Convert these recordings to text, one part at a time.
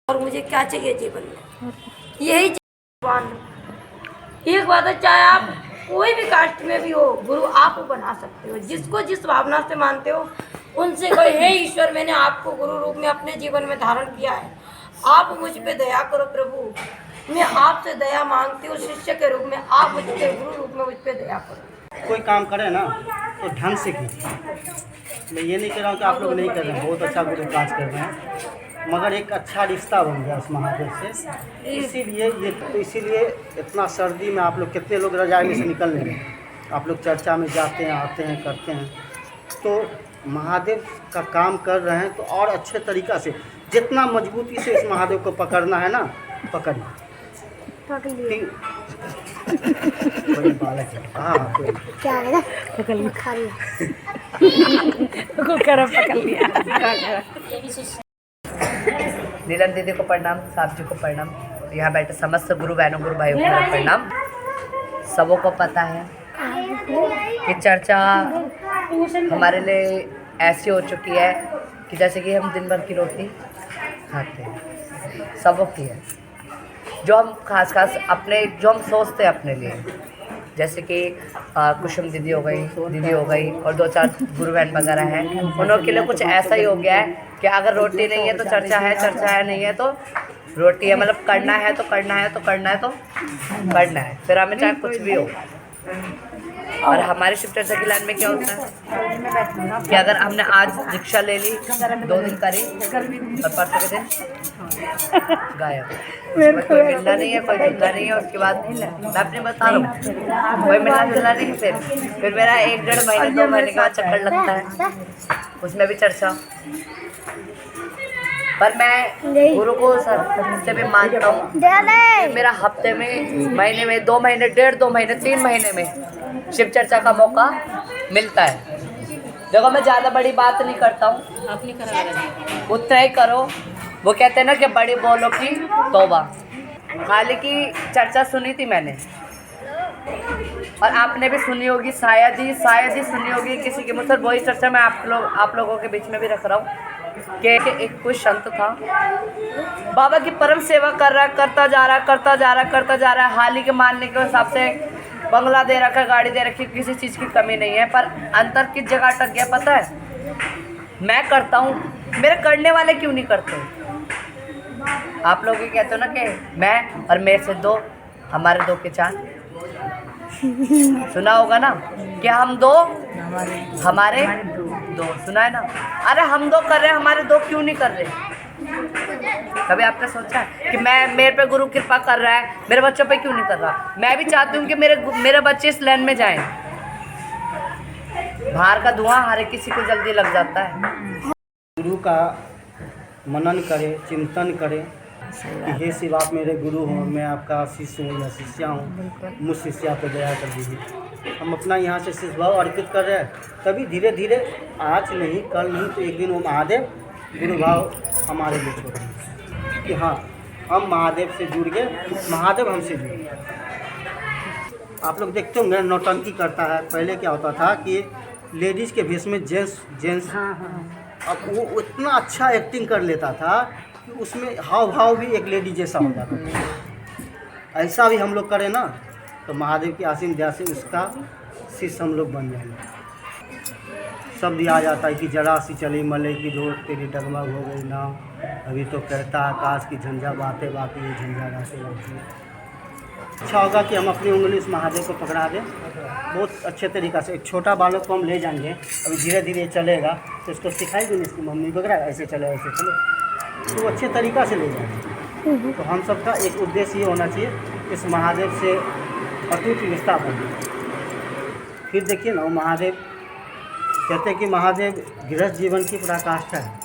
और मुझे क्या चाहिए जीवन में, यही एक बात है, चाहे आप कोई भी कास्ट में भी हो, गुरु आप बना सकते हो जिसको जिस भावना से मानते हो उनसे कोई हे ईश्वर, मैंने आपको गुरु रूप में अपने जीवन में धारण किया है, आप मुझ पे दया करो प्रभु, मैं आपसे दया मांगती हूँ शिष्य के रूप में, आप मुझ पे गुरु रूप में मुझ पे दया करो। कोई काम करे ना तो ढंग से कीजिए। मैं ये नहीं कह रहा हूँ कि आप लोग नहीं कर रहे हैं, बहुत अच्छा गुरु काज कर रहे हैं, मगर एक अच्छा रिश्ता बन गया उस महादेव से, इसीलिए इतना सर्दी में आप लोग कितने लोग रजाई में से निकल नहीं रहे, आप लोग चर्चा में जाते हैं, आते हैं, करते हैं, तो महादेव का काम कर रहे हैं तो और अच्छे तरीक़ा से जितना मजबूती से इस महादेव को पकड़ना है ना पकड़िए। बड़ी बालक है। हाँ क्या है ना पकड़ लिया खा लिया पकड़ लिया। नीलम दीदी को प्रणाम, साहब जी को प्रणाम, यहाँ बैठे समस्त गुरु बहनों गुरु भाइयों को प्रणाम। सबों को पता है कि चर्चा हमारे लिए ऐसी हो चुकी है कि जैसे कि हम दिन भर की रोटी खाते हैं, सबों की है, जो हम खास अपने जो हम सोचते हैं अपने लिए, जैसे कि कुसुम दीदी हो गई और दो चार गुरु बहन वगैरह हैं, उन के लिए कुछ ऐसा ही हो गया है कि अगर रोटी नहीं है तो चर्चा है नहीं है तो रोटी है, मतलब करना है तो करना है, फिर हमें चाहे कुछ भी हो। और हमारे शिव चर्चा की लाइन में क्या होता है कि अगर हमने आज दीक्षा ले ली, 2 दिन करी और परसों के दिन गायब, उसमें कोई मिलना नहीं है, कोई जुलना नहीं है, उसके बाद मैं अपने बता रहा हूँ कोई मिलना जुलना नहीं है, फिर मेरा 1-1.5 महीने 2 महीने के बाद चक्कर लगता है, उसमें भी चर्चा। पर मैं गुरु को सबसे भी मानता हूँ, मेरा हफ्ते में, महीने में, 2 महीने, 1.5-2 महीने, 3 महीने में शिव चर्चा का मौका मिलता है। देखो मैं ज़्यादा बड़ी बात नहीं करता हूँ, उतना ही करो। वो कहते हैं ना कि बड़ी बोलो की तौबा। खाली की चर्चा सुनी थी मैंने और आपने भी सुनी होगी, शायद ही सुनी होगी किसी के मुँह से। वही चर्चा मैं आप लोगों के बीच में भी रख रहा हूँ कि एक कोई संत था, बाबा की परम सेवा कर रहा, करता जा रहा है, हाल ही के मानने के हिसाब से बंगला दे रखा, गाड़ी दे रखी, किसी चीज़ की कमी नहीं है, पर अंतर किस जगह अटक गया पता है? मैं करता हूँ, मेरे करने वाले क्यों नहीं करते? आप लोग ये कहते हो ना कि मैं और मेरे से 2, हमारे 2 के 4, सुना होगा ना कि हम 2 हमारे 2, सुना है ना? अरे हम 2 कर रहे हैं, हमारे 2 क्यों नहीं कर रहे? कभी आपने सोचा है कि मेरे पे गुरु कृपा कर रहा है, मेरे बच्चों पे क्यों नहीं कर रहा? मैं भी चाहती हूँ कि मेरे बच्चे इस लाइन में जाएं। बाहर का धुआं हर किसी को जल्दी लग जाता है। गुरु का मनन करें, चिंतन करें कि हे शिव आप मेरे गुरु हो, मैं आपका शिष्य हूँ या शिष्या हूँ, मुझ शिष्या पर दया कर दीजिए। हम अपना यहाँ से शिष्य भाव अर्पित कर रहे हैं, तभी धीरे धीरे आज नहीं कल नहीं तो एक दिन वो महादेव गुरु भाव हमारे लिए छोड़ेंगे कि हाँ हम महादेव से जुड़ गए, महादेव हमसे जुड़ गए। आप लोग देखते होंगे नौटंकी करता है, पहले क्या होता था कि लेडीज़ के भेष में जेंट्स अब वो इतना अच्छा एक्टिंग कर लेता था कि उसमें हाव भाव भी एक लेडी जैसा हो जाता था। ऐसा भी हम लोग करें ना तो महादेव की आसीम दया से उसका शिष्य हम लोग बन जाएंगे। शब्द आ जाता है कि जरा सी चली मलई की डोर, तेरी डगमग हो गई नाव, अभी तो कहता आकाश की झंझा बातें बाकी ये झंझा गाते रहती। अच्छा होगा कि हम अपनी उंगली इस महादेव को पकड़ा दें बहुत अच्छे तरीक़ा से। एक छोटा बालक को हम ले जाएंगे, अभी धीरे धीरे चलेगा तो उसको सिखाई देंगे, इसकी मम्मी वगैरह ऐसे चले ऐसे चलो, तो अच्छे तरीक़ा से ले जाएंगे। तो हम सबका एक उद्देश्य ये होना चाहिए, इस महादेव से अटूट रिश्ता बने। फिर देखिए ना, वो महादेव कहते हैं कि महादेव गृहस्थ जीवन की पराकाष्ठा है।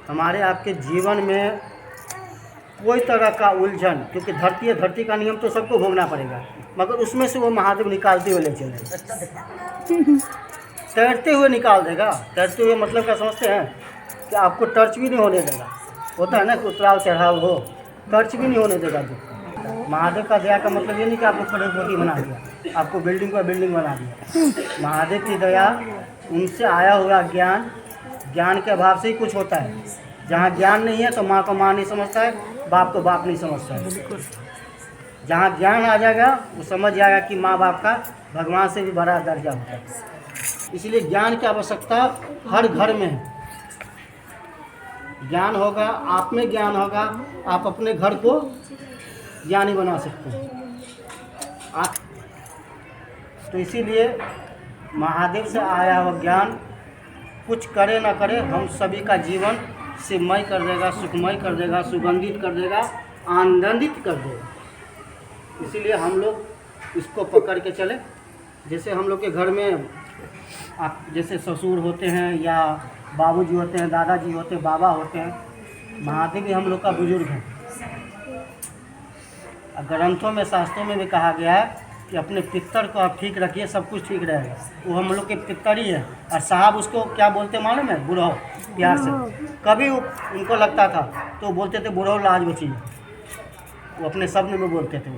हमारे आपके जीवन में कोई तरह का उलझन, क्योंकि धरती है, धरती का नियम तो सबको भोगना पड़ेगा, मगर उसमें से वो महादेव निकालते हुए ले चलेगा, तैरते हुए निकाल देगा। तैरते हुए मतलब क्या समझते हैं कि आपको टर्च भी नहीं होने देगा। होता है ना कि उतराव चढ़ाव हो, टर्च भी नहीं होने देगा। महादेव का दया का मतलब ये नहीं कि आपको खड़े रोटी बना दिया, आपको बिल्डिंग पर बिल्डिंग बना दिया। महादेव की दया, उनसे आया हुआ ज्ञान के अभाव से ही कुछ होता है। जहाँ ज्ञान नहीं है तो माँ को माँ नहीं समझता है, बाप को बाप नहीं समझता है। जहाँ ज्ञान आ जाएगा वो समझ जाएगा कि माँ बाप का भगवान से भी बड़ा दर्जा होता है। इसलिए ज्ञान की आवश्यकता हर घर में है। ज्ञान होगा, आप में ज्ञान होगा, आप अपने घर को ज्ञानी बना सकते हैं। आप तो इसीलिए महादेव से आया हुआ ज्ञान कुछ करे ना करे हम सभी का जीवन शिवमय कर देगा, सुखमय कर देगा, सुगंधित कर देगा, आनंदित कर देगा। इसीलिए हम लोग इसको पकड़ के चले। जैसे हम लोग के घर में आप जैसे ससुर होते हैं या बाबूजी होते हैं, दादाजी होते हैं, बाबा होते हैं, महादेव भी हम लोग का बुजुर्ग है। ग्रंथों में, शास्त्रों में भी कहा गया है कि अपने पितर को आप ठीक रखिए, सब कुछ ठीक रहेगा। वो हम लोग के पितर ही है। और साहब उसको क्या बोलते मालूम है? बुढ़ो, प्यार से। कभी उनको लगता था तो बोलते थे बुढ़ो लाज बची। वो अपने शब्द में बोलते थे।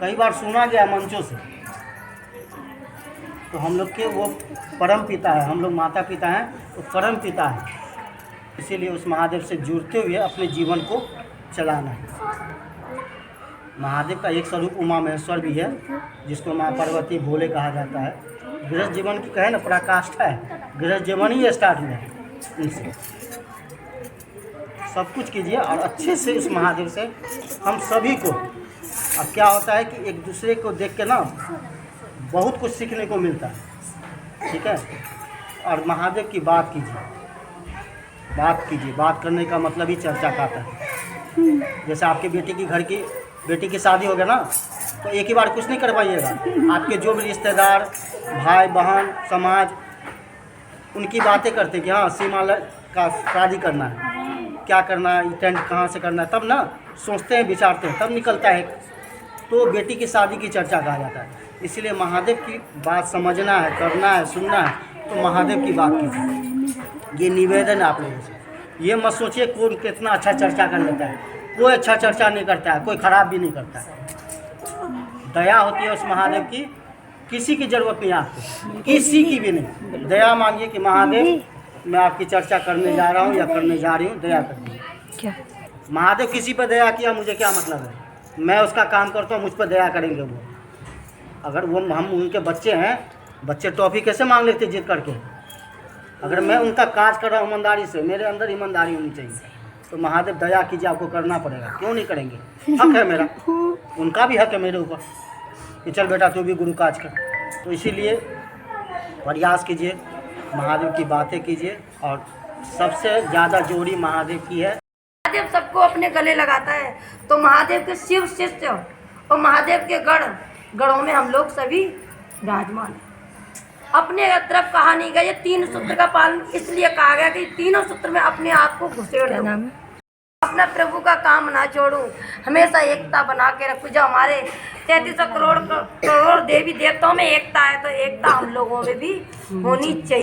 कई बार सुना गया मंचों से। तो हम लोग के वो परम पिता है, हम लोग माता पिता हैं, वो परम पिता है। इसीलिए उस महादेव से जुड़ते हुए अपने जीवन को चलाना है। महादेव का एक स्वरूप उमा महेश्वर भी है, जिसको माँ पार्वती भोले कहा जाता है। गृहस्थ जीवन की कहे ना पराकाष्ठा है, गृहस्थ जीवन ही स्टार्ट हुआ है उनसे। सब कुछ कीजिए और अच्छे से उस महादेव से हम सभी को। अब क्या होता है कि एक दूसरे को देख के ना बहुत कुछ सीखने को मिलता है, ठीक है। और महादेव की बात कीजिए, बात कीजिए। बात करने का मतलब ही चर्चा का है। जैसे आपके बेटी की शादी हो गया ना, तो एक ही बार कुछ नहीं करवाइएगा। आपके जो भी रिश्तेदार, भाई बहन, समाज, उनकी बातें करते कि हाँ सीमा का शादी करना है, क्या करना है, टेंट कहाँ से करना है, तब ना सोचते हैं, विचारते हैं, तब निकलता है। तो बेटी की शादी की चर्चा कहा जाता है। इसलिए महादेव की बात समझना है, करना है, सुनना है, तो महादेव की बात कीजिए। ये निवेदन है आप लोगों से। ये मत सोचिए कौन कितना अच्छा चर्चा कर लेता है। कोई अच्छा चर्चा नहीं करता है, कोई खराब भी नहीं करता है। दया होती है उस महादेव की, किसी की ज़रूरत नहीं आपको, किसी की भी नहीं। दया मांगिए कि महादेव मैं आपकी चर्चा करने जा रहा हूँ या करने जा रही हूँ, दया कर दीजिए। क्या महादेव किसी पर दया किया, मुझे क्या मतलब है? मैं उसका काम करता हूँ, मुझ पर दया करेंगे वो। अगर वो हम उनके बच्चे हैं, बच्चे टॉफ़ी कैसे मांग लेते जिद करके? अगर मैं उनका काज कर रहा हूँ ईमानदारी से, मेरे अंदर ईमानदारी होनी चाहिए, तो महादेव दया कीजिए, आपको करना पड़ेगा। क्यों नहीं करेंगे? हक है मेरा, उनका भी हक है मेरे ऊपर कि चल बेटा तू भी गुरु काज कर। तो इसीलिए प्रयास कीजिए, महादेव की बातें कीजिए। और सबसे ज़्यादा जोड़ी महादेव की है। महादेव सबको अपने गले लगाता है। तो महादेव के शिव शिष्य और महादेव के गढ़ों में हम लोग सभी विराजमान हैं। अपने तरफ कहा नहीं गया, ये 3 सूत्र का पालन इसलिए कहा गया कि तीनों सूत्र में अपने आप को घुसेड़ दो। अपना प्रभु का काम ना छोड़ूं, हमेशा एकता बना के रखूं। जो हमारे 33 करोड़ देवी देवताओं में एकता है, तो एकता हम लोगों में भी होनी चाहिए।